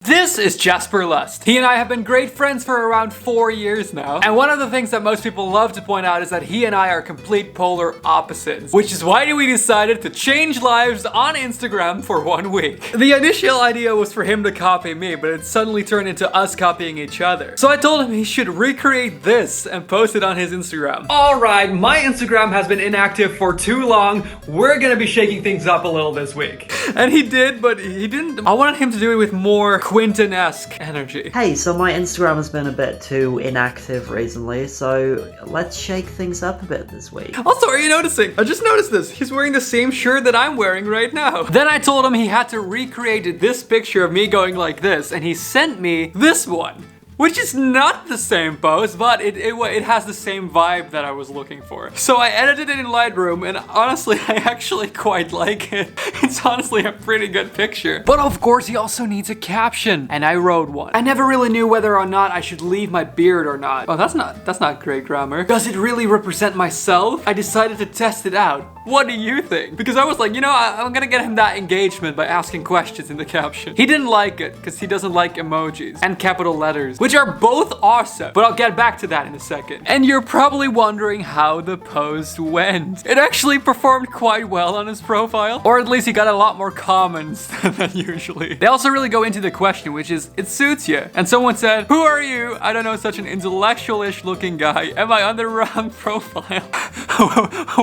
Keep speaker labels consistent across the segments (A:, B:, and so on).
A: This is Jasper Lust. He and I have been great friends for around 4 years now, and one of the things that most people love to point out is that he and I are complete polar opposites, which is why we decided to change lives on Instagram for 1 week. The initial idea was for him to copy me, but it suddenly turned into us copying each other. So I told him he should recreate this and post it on his Instagram. Alright, my Instagram has been inactive for too long. We're gonna be shaking things up a little this week. And he did, but he didn't. I wanted him to do it with more Quinten-esque energy.
B: Hey, so my Instagram has been a bit too inactive recently, so let's shake things up a bit this week.
A: Also, are you noticing? I just noticed this. He's wearing the same shirt that I'm wearing right now. Then I told him he had to recreate this picture of me going like this, and he sent me this one. Which is not the same pose, but it has the same vibe that I was looking for. So I edited it in Lightroom, and honestly, I actually quite like it. It's honestly a pretty good picture. But of course, he also needs a caption, and I wrote one. I never really knew whether or not I should leave my beard or not. Oh, that's not great grammar. Does it really represent myself? I decided to test it out. What do you think? Because I was like, you know, I'm gonna get him that engagement by asking questions in the caption. He didn't like it, because he doesn't like emojis and capital letters, which are both awesome, but I'll get back to that in a second. And you're probably wondering how the post went. It actually performed quite well on his profile, or at least he got a lot more comments than usually. They also really go into the question, which is, it suits you. And someone said, who are you? I don't know, such an intellectual-ish looking guy. Am I on the wrong profile?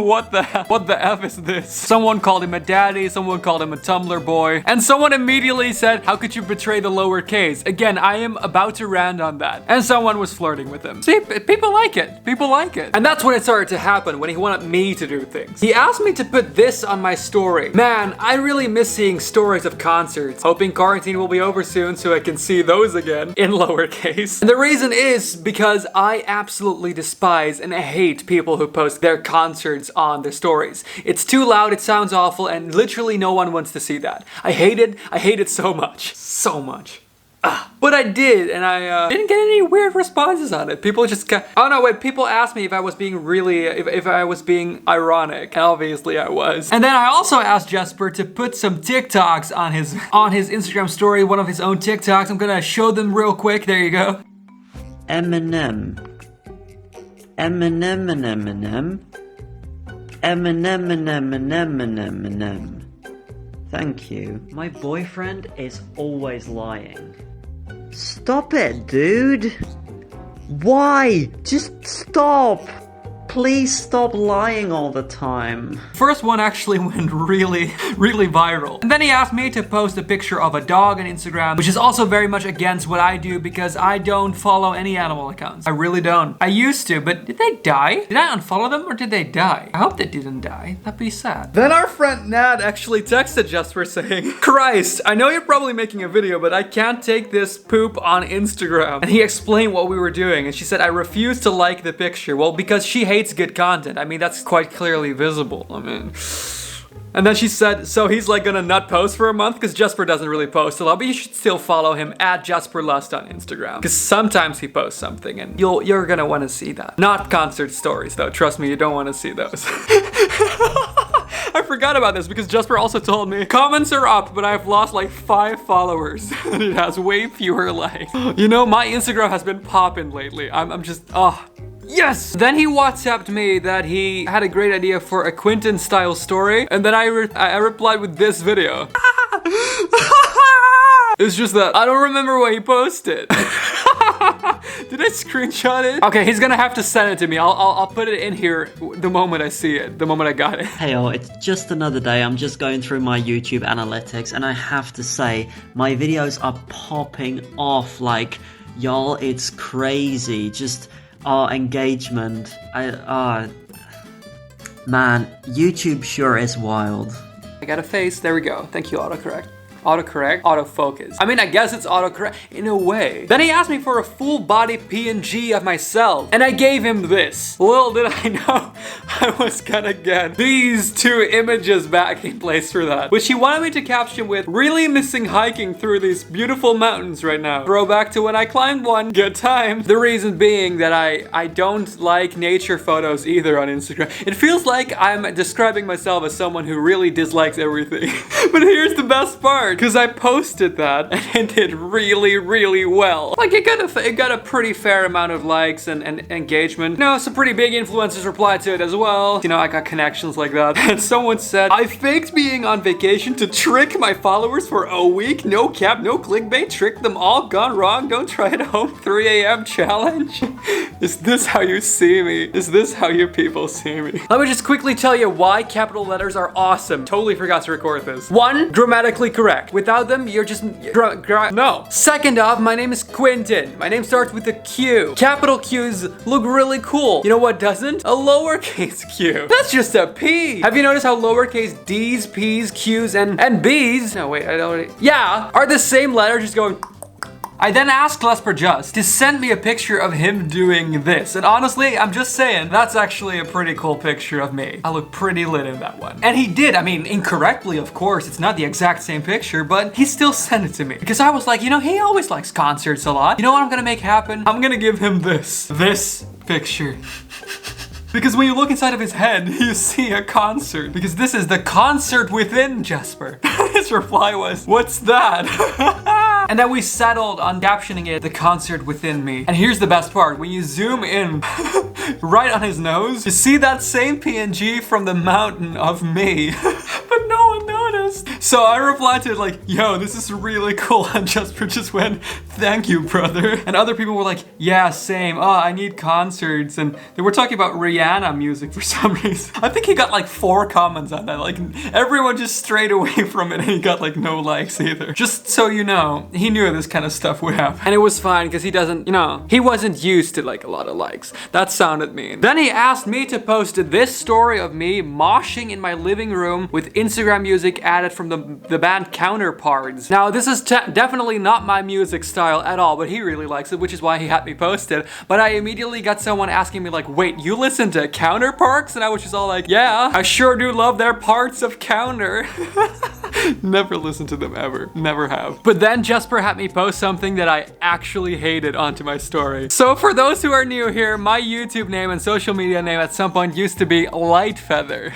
A: What the F is this? Someone called him a daddy, someone called him a Tumblr boy, and someone immediately said, how could you betray the lowercase? Again, I am about to rant on that. And someone was flirting with him. See, people like it. People like it. And that's when it started to happen, when he wanted me to do things. He asked me to put this on my story. Man, I really miss seeing stories of concerts. Hoping quarantine will be over soon so I can see those again, in lowercase. And the reason is because I absolutely despise and hate people who post their concerts on their stories. It's too loud, it sounds awful, and literally no one wants to see that. I hate it so much. So much. But I did, and I didn't get any weird responses on it. People just oh no, wait, people asked me if I was being really, if I was being ironic, and obviously I was. And then I also asked Jasper to put some TikToks on his Instagram story, one of his own TikToks. I'm gonna show them real quick, there you go.
B: Eminem. Thank you. My boyfriend is always lying. Stop it, dude! Why? Just stop! Please stop lying all the time.
A: First one actually went really viral. And then he asked me to post a picture of a dog on Instagram, which is also very much against what I do because I don't follow any animal accounts. I really don't. I used to, but did they die? Did I unfollow them or did they die? I hope they didn't die. That'd be sad. Then our friend Nad actually texted Jasper saying, Christ, I know you're probably making a video, but I can't take this poop on Instagram. And he explained what we were doing, and she said, I refuse to like the picture. Well, because she hates good content. I mean, that's quite clearly visible. I mean, and then she said, so he's like gonna not post for a month because Jasper doesn't really post a lot, but you should still follow him at Jasper Lust on Instagram because sometimes he posts something and you're gonna want to see that. Not concert stories though. Trust me, you don't want to see those. I forgot about this because Jasper also told me comments are up, but I've lost like 5 followers and it has way fewer likes. You know, my Instagram has been popping lately. I'm just, yes! Then he WhatsApped me that he had a great idea for a Quinten style story, and then I replied with this video. It's just that I don't remember what he posted. Did I screenshot it? Okay, he's gonna have to send it to me. I'll put it in here the moment I see it, the moment I got it.
B: Hey all, it's just another day. I'm just going through my YouTube analytics, and I have to say, my videos are popping off. Like, y'all, it's crazy. Just engagement. Man, YouTube sure is wild.
A: I got a face, there we go. Thank you, autocorrect. Autocorrect? Autofocus. I mean, I guess it's autocorrect in a way. Then he asked me for a full body PNG of myself, and I gave him this. Little did I know I was gonna get these 2 images back in place for that, which he wanted me to caption with, really missing hiking through these beautiful mountains right now. Throwback to when I climbed one. Good time. The reason being that I don't like nature photos either on Instagram. It feels like I'm describing myself as someone who really dislikes everything. But here's the best part. because I posted that and it did really, really well. Like it got a pretty fair amount of likes and engagement. You know, some pretty big influencers replied to it as well. You know, I got connections like that. And someone said, I faked being on vacation to trick my followers for a week. No cap, no clickbait, tricked them all, gone wrong. Don't try it home, 3 a.m. challenge. Is this how you see me? Is this how you people see me? Let me just quickly tell you why capital letters are awesome. Totally forgot to record this. 1, grammatically correct. Without them, you're just no. Second off, my name is Quinten. My name starts with a Q. Capital Q's look really cool. You know what doesn't? A lowercase q. That's just a P. Have you noticed how lowercase D's, P's, Q's, and B's, no wait, I don't, yeah, are the same letter just going. I then asked Lesper Just to send me a picture of him doing this. And honestly, I'm just saying, that's actually a pretty cool picture of me. I look pretty lit in that one. And he did, I mean, incorrectly, of course. It's not the exact same picture, but he still sent it to me. Because I was like, you know, he always likes concerts a lot. You know what I'm gonna make happen? I'm gonna give him this picture. Because when you look inside of his head, you see a concert. Because this is the concert within Jesper. His reply was, what's that? And then we settled on captioning it, the concert within me. And here's the best part. When you zoom in right on his nose, you see that same PNG from the mountain of me. But no one noticed. So I replied to it like, yo, this is really cool. And Jesper just went, thank you, brother. And other people were like, yeah, same. Oh, I need concerts. And they were talking about Rihanna music for some reason. I think he got like 4 comments on that. Like everyone just strayed away from it and he got like no likes either. Just so you know, he knew this kind of stuff would happen. And it was fine because he doesn't, you know, he wasn't used to like a lot of likes. That sounded mean. Then he asked me to post this story of me moshing in my living room with Instagram music added from the band Counterparts. Now this is definitely not my music style at all, but he really likes it, which is why he had me posted. But I immediately got someone asking me like, wait, you listen to Counterparts? And I was just all like, yeah, I sure do love their parts of Counter. Never listened to them ever. Never have. But then Jesper had me post something that I actually hated onto my story. So for those who are new here, my YouTube name and social media name at some point used to be Lightfeather.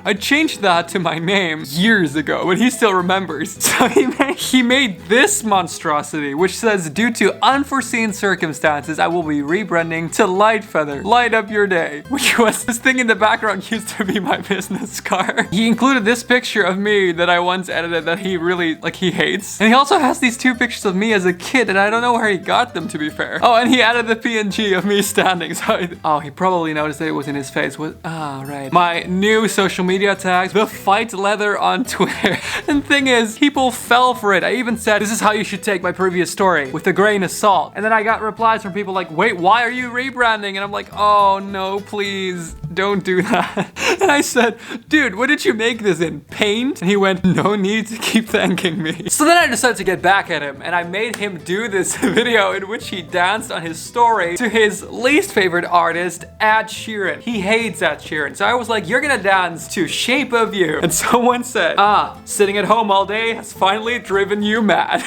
A: I changed that to my name years ago, but he still remembers. So he made this monstrosity, which says, due to unforeseen circumstances, I will be rebranding to Lightfeather. Light up your day. Which was, this thing in the background used to be my business card. He included this picture of me that I once edited that he really, like, he hates. And he also has these 2 pictures of me as a kid, and I don't know where he got them, to be fair. Oh, and he added the PNG of me standing, so oh, he probably noticed that it was in his face. Right. My new social media tags, the fight leather on Twitter. And thing is, people fell for it. I even said, this is how you should take my previous story, with a grain of salt. And then I got replies from people like, wait, why are you rebranding? And I'm like, oh no, please, don't do that. And I said, dude, what did you make this in? Paint? And he went, no need to keep thanking me. So then I decided to get back at him, and I made him do this video in which he danced on his story to his least favorite artist, Ed Sheeran. He hates Ed Sheeran. So I was like, you're gonna dance to Shape of You. And someone said, sitting at home all day has finally driven you mad.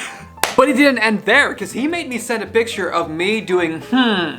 A: But it didn't end there, because he made me send a picture of me doing,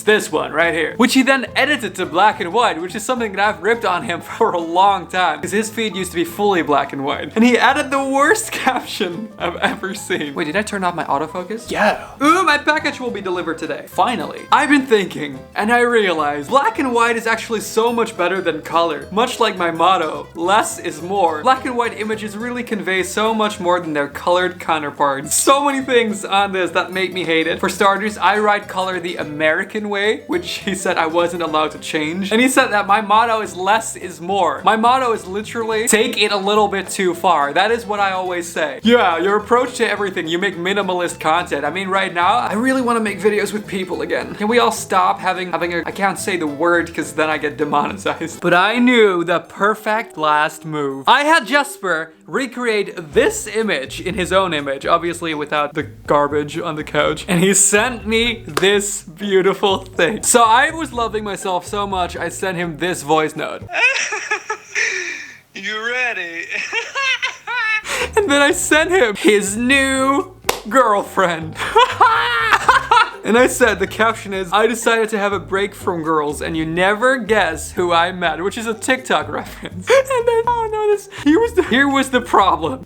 A: this one right here. Which he then edited to black and white, which is something that I've ripped on him for a long time. Because his feed used to be fully black and white. And he added the worst caption I've ever seen. Wait, did I turn off my autofocus? Yeah. Ooh, my package will be delivered today. Finally. I've been thinking, and I realized, black and white is actually so much better than color. Much like my motto, less is more. Black and white images really convey so much more than their colored counterparts. So many things on this that make me hate it. For starters, I write color the American way, which he said I wasn't allowed to change. And he said that my motto is less is more. My motto is literally take it a little bit too far. That is what I always say. Yeah, your approach to everything, you make minimalist content. I mean, right now, I really want to make videos with people again. Can we all stop having I can't say the word because then I get demonetized. But I knew the perfect last move. I had Jesper recreate this image in his own image, obviously without the garbage on the couch, and he sent me this beautiful thing. So I was loving myself so much, I sent him this voice note. You ready? And then I sent him his new girlfriend. And I said, the caption is, I decided to have a break from girls and you never guess who I met, which is a TikTok reference. And then, oh no, here was the problem.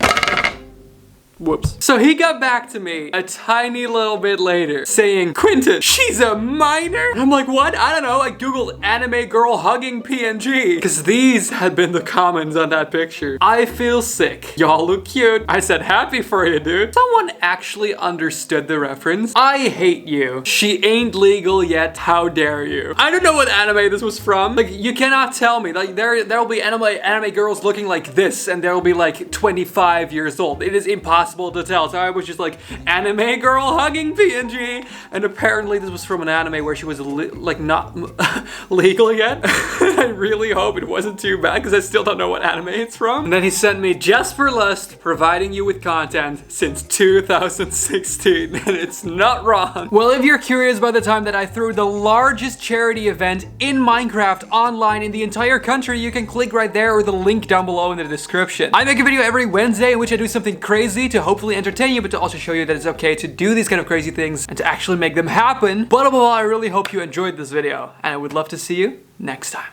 A: Whoops. So he got back to me a tiny little bit later saying, Quinten, she's a minor? And I'm like, what? I don't know. I googled anime girl hugging PNG because these had been the comments on that picture. I feel sick. Y'all look cute. I said, happy for you, dude. Someone actually understood the reference. I hate you. She ain't legal yet. How dare you? I don't know what anime this was from. Like, you cannot tell me. Like, there'll be anime girls looking like this and they'll be like 25 years old. It is impossible to tell. So I was just like, anime girl hugging PNG. And apparently this was from an anime where she was like not legal yet. I really hope it wasn't too bad because I still don't know what anime it's from. And then he sent me just for lust, providing you with content since 2016. And it's not wrong. Well, if you're curious about the time that I threw the largest charity event in Minecraft online in the entire country, you can click right there or the link down below in the description. I make a video every Wednesday in which I do something crazy to hopefully entertain you, but to also show you that it's okay to do these kind of crazy things and to actually make them happen. But above all, I really hope you enjoyed this video and I would love to see you next time.